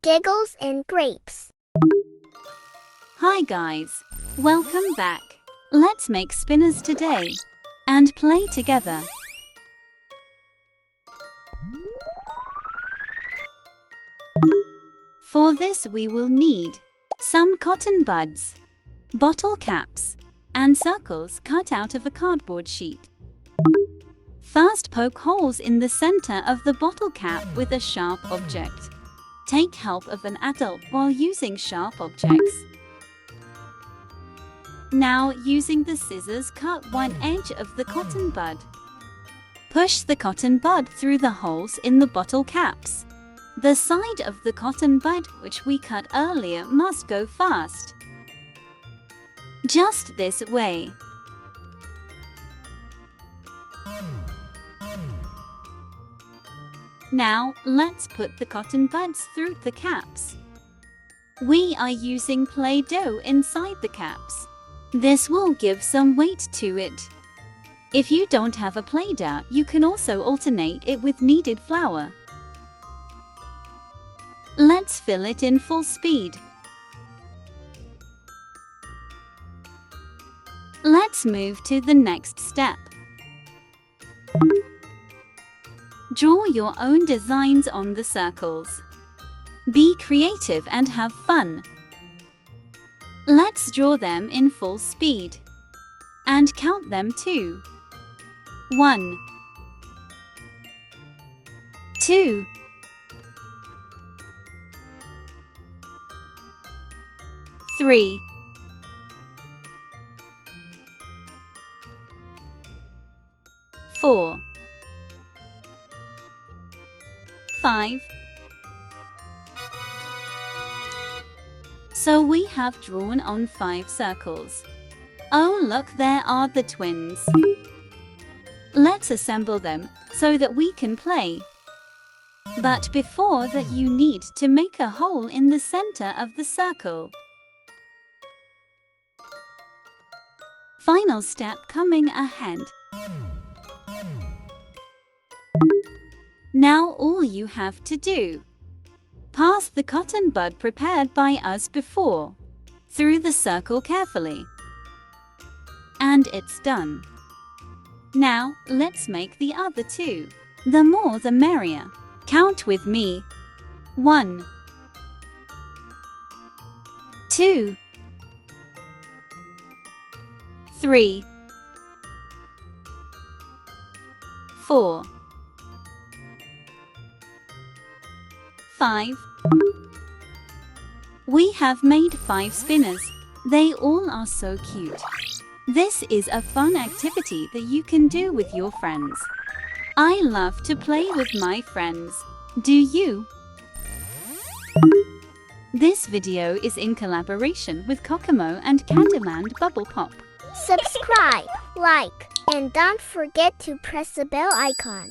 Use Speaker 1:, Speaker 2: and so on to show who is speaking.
Speaker 1: Giggles and grapes.
Speaker 2: Hi guys, welcome back. Let's make spinners today and play together. For this we will need some cotton buds, bottle caps, and circles cut out of a cardboard sheet. First, poke holes in the center of the bottle cap with a sharp object. Take help of an adult while using sharp objects. Now, using the scissors, cut one edge of the cotton bud. Push the cotton bud through the holes in the bottle caps. The side of the cotton bud which we cut earlier must go fast. Just this way. Now, let's put the cotton buds through the caps. We are using Play-Doh inside the caps. This will give some weight to it. If you don't have a Play-Doh, you can also alternate it with kneaded flour. Let's fill it in full speed. Let's move to the next step. Draw your own designs on the circles. Be creative and have fun. Let's draw them in full speed. And count them too. 1, 2, 3, 4, 5. So we have drawn on 5 circles. Oh look, there are the twins. Let's assemble them so that we can play. But before that, you need to make a hole in the center of the circle. Final step coming ahead. Now all you have to do, pass the cotton bud prepared by us before through the circle carefully. And it's done. Now let's make the other 2. The more the merrier. Count with me. 1, 2, 3, 4, 5. We have made 5 spinners. They all are so cute. This is a fun activity that you can do with your friends. I love to play with my friends. Do you? This video is in collaboration with Kokomo and Candyland Bubble Pop.
Speaker 1: Subscribe, like, and don't forget to press the bell icon.